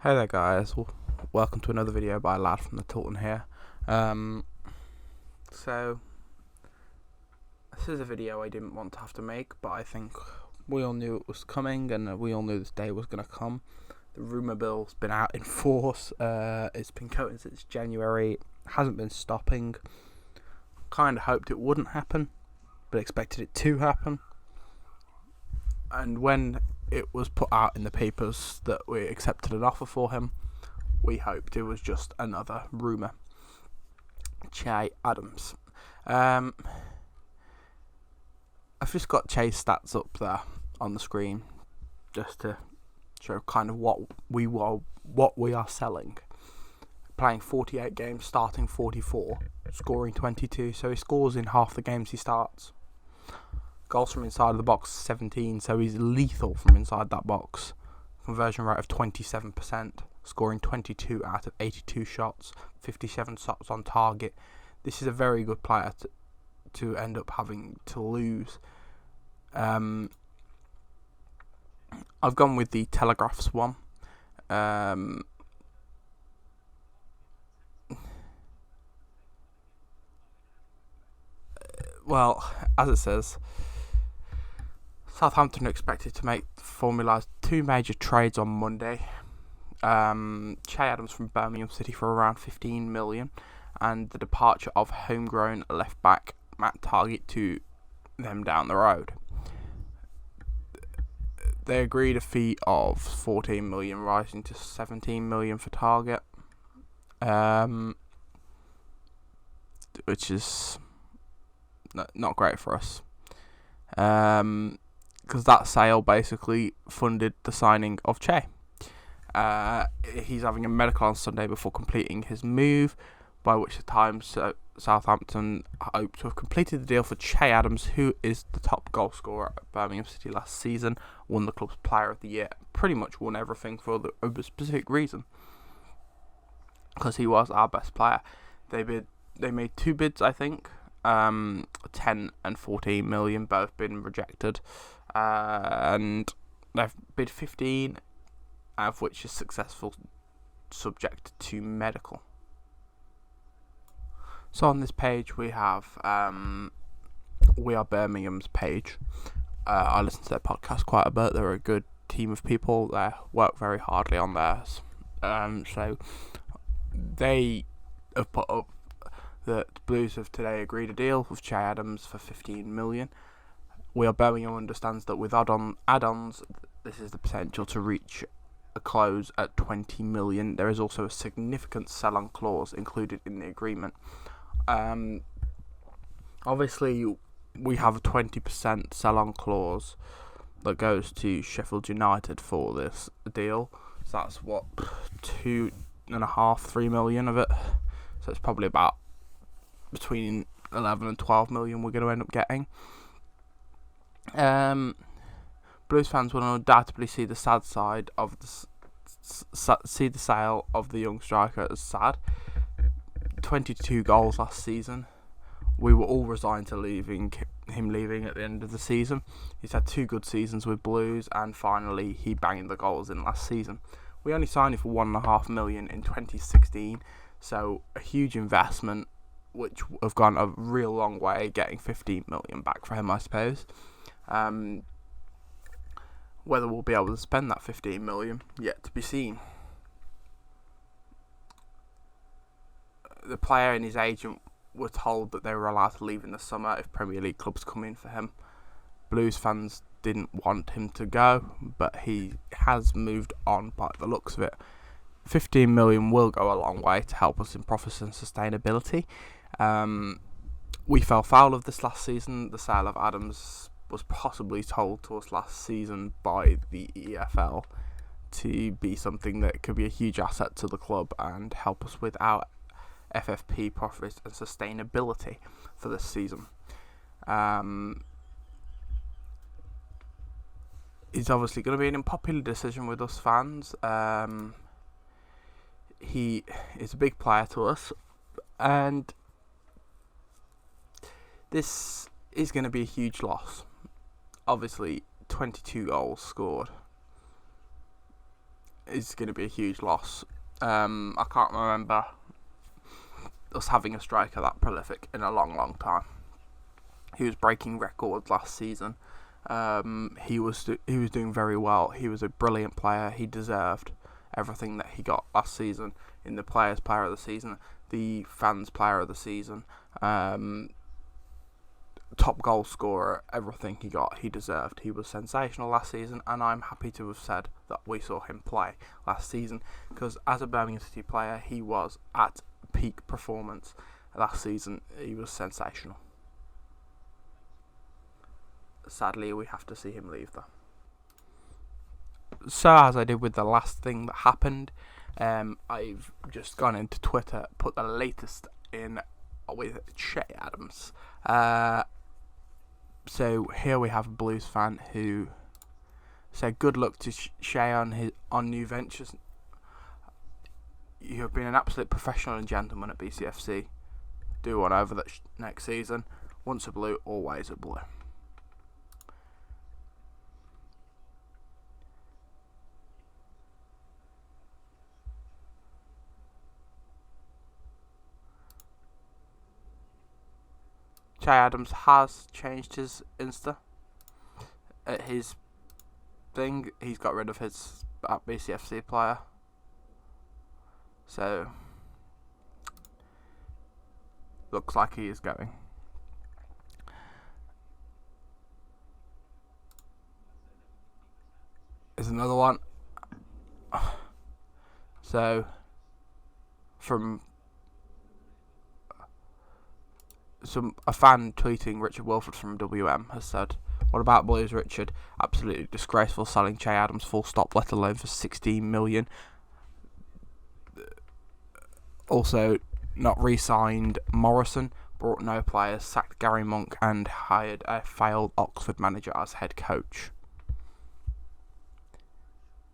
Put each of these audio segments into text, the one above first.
Hey there guys, welcome to another video by Lad from the Tilton here. So this is a video I didn't want to have to make, but I think we all knew it was coming and we all knew this day was going to come. The rumour mill's been out in force, it's been going since January, hasn't been stopping. Kind of hoped it wouldn't happen, but expected it to happen. And when it was put out in the papers that we accepted an offer for him, we hoped it was just another rumour. Che Adams. I've just got Che's stats up there on the screen just to show kind of what we are selling. Playing 48 games, starting 44, scoring 22, so he scores in half the games he starts. Goals from inside of the box 17, so he's lethal from inside that box. Conversion rate of 27%, scoring 22 out of 82 shots, 57 shots on target. This is a very good player to end up having to lose. I've gone with the Telegraph's one. Well, as it says, Southampton are expected to formalise two major trades on Monday. Che Adams from Birmingham City for around 15 million, and the departure of homegrown left back Matt Target to them down the road. They agreed a fee of 14 million, rising to 17 million for Target, which is not great for us. Because that sale basically funded the signing of Che. He's having a medical on Sunday before completing his move, by which time Southampton hope to have completed the deal for Che Adams, who is the top goal scorer at Birmingham City last season, won the club's Player of the Year, pretty much won everything for a specific reason, because he was our best player. They made two bids, I think. 10 and 14 million, both been rejected, and they've bid 15, out of which is successful, subject to medical. So on this page we have We Are Birmingham's page. I listen to their podcast quite a bit. They're a good team of people. They work very hardly on theirs, so they have put up that the Blues have today agreed a deal with Che Adams for 15 million. We Are Birmingham understands that with add-ons, this is the potential to reach a close at 20 million. There is also a significant sell-on clause included in the agreement. Obviously, we have a 20% sell-on clause that goes to Sheffield United for this deal. So that's what, 2.5-3 million of it. So it's probably about between 11 and 12 million we're going to end up getting. Blues fans will undoubtedly see the sad side of see the sale of the young striker as sad. 22 goals last season. We were all resigned to him leaving at the end of the season. He's had two good seasons with Blues, and finally he banged the goals in last season. We only signed him for 1.5 million in 2016, so a huge investment, which have gone a real long way, getting 15 million back for him, I suppose. Whether we'll be able to spend that 15 million, yet to be seen. The player and his agent were told that they were allowed to leave in the summer if Premier League clubs come in for him. Blues fans didn't want him to go, but he has moved on by the looks of it. 15 million will go a long way to help us in profits and sustainability. We fell foul of this last season. The sale of Adams was possibly told to us last season by the EFL to be something that could be a huge asset to the club and help us with our FFP profits and sustainability for this season. It's obviously going to be an unpopular decision with us fans. He is a big player to us, and this is going to be a huge loss. Obviously, 22 goals scored is going to be a huge loss. I can't remember us having a striker that prolific in a long time. He was breaking records last season. He was doing very well. He was a brilliant player. He deserved everything that he got last season in the Players' Player of the Season, the Fans' Player of the Season, top goal scorer. Everything he got, he deserved. He was sensational last season, and I'm happy to have said that we saw him play last season, because as a Birmingham City player, he was at peak performance last season. He was sensational. Sadly, we have to see him leave though. So, as I did with the last thing that happened, I've just gone into Twitter, put the latest in with Che Adams. So here we have a Blues fan who said, "Good luck to Che on new ventures. You have been an absolute professional and gentleman at BCFC. Do one over that next season. Once a Blue, always a Blue." Che Adams has changed his Insta. At his thing, he's got rid of his BCFC player. So, looks like he is going. There's another one. So, from a fan tweeting Richard Wilford from WM has said, "What about Blues, Richard? Absolutely disgraceful selling Che Adams full stop, let alone for 16 million. Also, not re-signed Morrison, brought no players, sacked Gary Monk and hired a failed Oxford manager as head coach."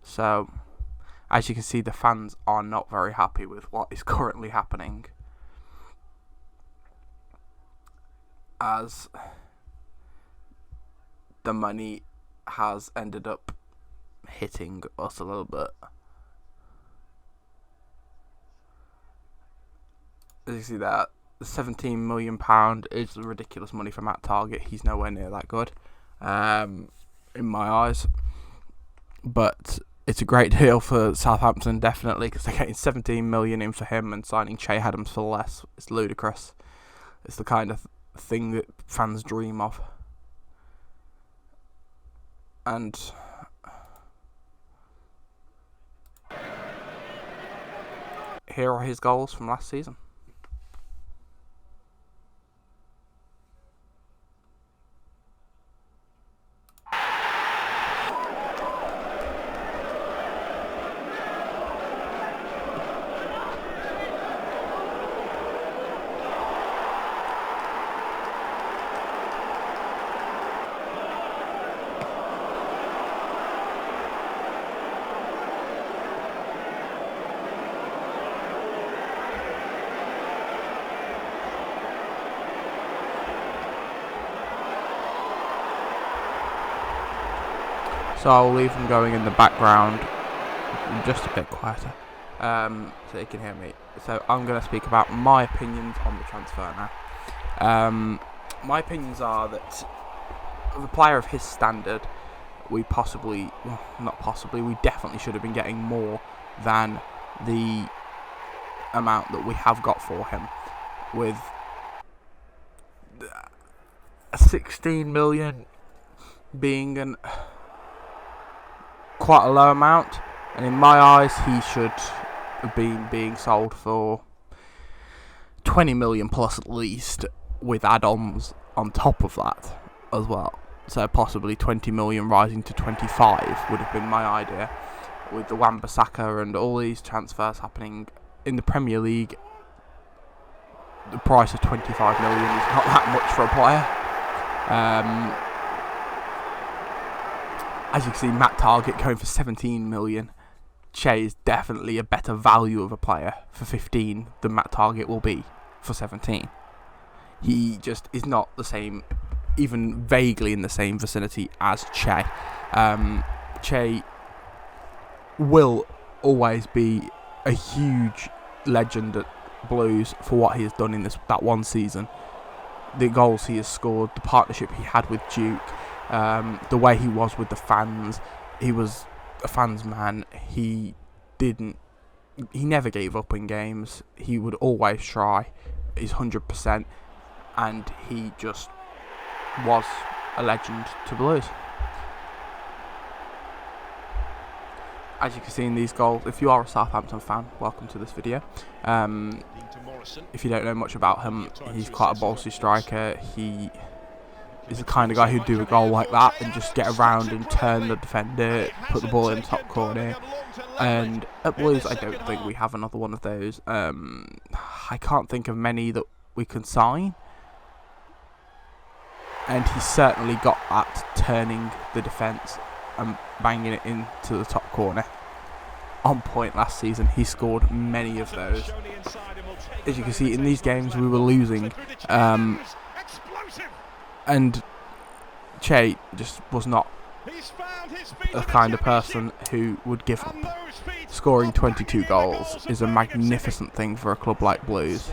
So, as you can see, the fans are not very happy with what is currently happening, as the money has ended up hitting us a little bit. As you see that, the £17 million is ridiculous money for Matt Targett. He's nowhere near that good, in my eyes. But it's a great deal for Southampton, definitely, because they're getting 17 million in for him and signing Che Adams for less. It's ludicrous. It's the kind of thing that fans dream of. And here are his goals from last season. So I'll leave them going in the background, just a bit quieter, so you can hear me. So I'm going to speak about my opinions on the transfer now. My opinions are that of a player of his standard, we definitely should have been getting more than the amount that we have got for him, with 16 million being quite a low amount, and in my eyes he should have been being sold for 20 million plus at least, with add-ons on top of that as well. So possibly 20 million rising to 25 would have been my idea. With the Wan-Bissaka and all these transfers happening in the Premier League, the price of 25 million is not that much for a player. As you can see, Matt Targett going for 17 million. Che is definitely a better value of a player for 15 than Matt Targett will be for 17. He just is not the same, even vaguely in the same vicinity as Che. Che will always be a huge legend at Blues for what he has done in that one season. The goals he has scored, the partnership he had with Duke, the way he was with the fans. He was a fans man. He never gave up in games. He would always try his 100%, and he just was a legend to Blues. As you can see in these goals, if you are a Southampton fan, welcome to this video. If you don't know much about him, he's quite a ballsy striker. He is the kind of guy who'd do a goal like that and just get around and turn the defender, put the ball in the top corner. And at Blues, I don't think we have another one of those. I can't think of many that we can sign. And he's certainly got at turning the defence and banging it into the top corner. On point last season, he scored many of those. As you can see, in these games we were losing, and Che just was not the kind of person who would give up. Scoring 22 goals is a magnificent thing for a club like Blues.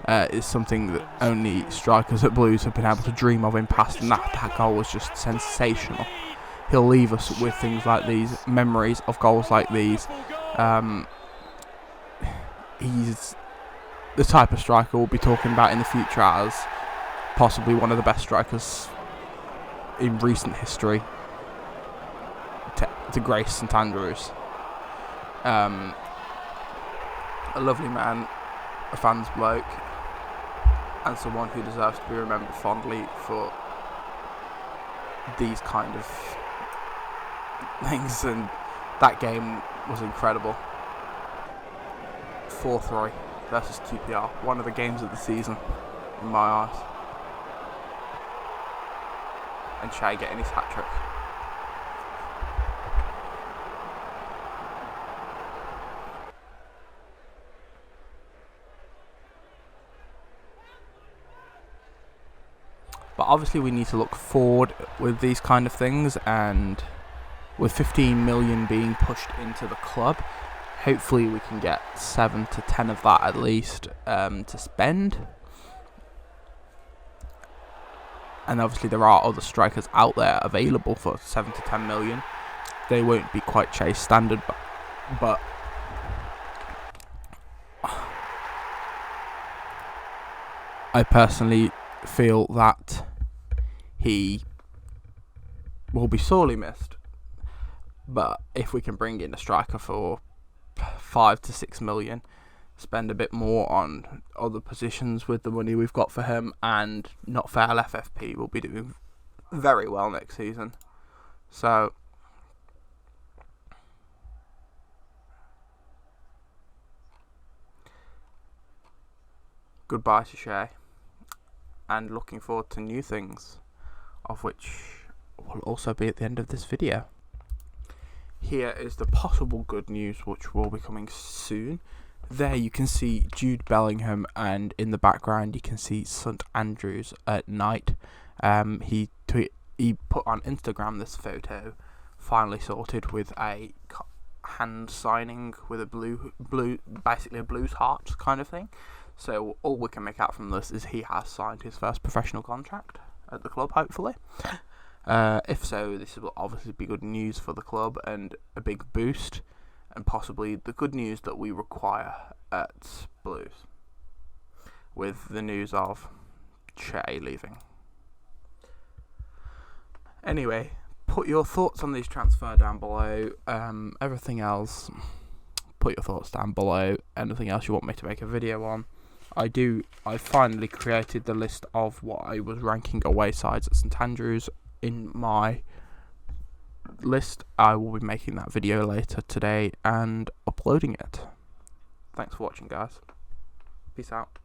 It's something that only strikers at Blues have been able to dream of in past, and that goal was just sensational. He'll leave us with things like these, memories of goals like these. He's the type of striker we'll be talking about in the future as possibly one of the best strikers in recent history to grace St Andrews. A lovely man, a fans bloke, and someone who deserves to be remembered fondly for these kind of things, and that game was incredible. 4-3 versus QPR, one of the games of the season in my eyes, and Che getting his hat-trick. But obviously we need to look forward with these kind of things, and with 15 million being pushed into the club, hopefully we can get 7 to 10 of that at least to spend. And obviously there are other strikers out there available for 7 to 10 million. They won't be quite Chase standard, but I personally feel that he will be sorely missed. But if we can bring in a striker for 5 to 6 million, spend a bit more on other positions with the money we've got for him, and not fail FFP will be doing very well next season. So goodbye to Shea, and looking forward to new things, of which will also be at the end of this video. Here is the possible good news, which will be coming soon. There you can see Jude Bellingham, and in the background you can see St Andrews at night. He put on Instagram this photo, finally sorted, with a hand signing with a blue, basically a Blues heart kind of thing. So all we can make out from this is he has signed his first professional contract at the club, hopefully. If so, this will obviously be good news for the club and a big boost, and possibly the good news that we require at Blues, with the news of Che leaving. Anyway, put your thoughts on these transfer down below. Everything else, put your thoughts down below. Anything else you want me to make a video on, I finally created the list of what I was ranking away sides at St Andrews in my list. I will be making that video later today and uploading it. Thanks for watching, guys. Peace out.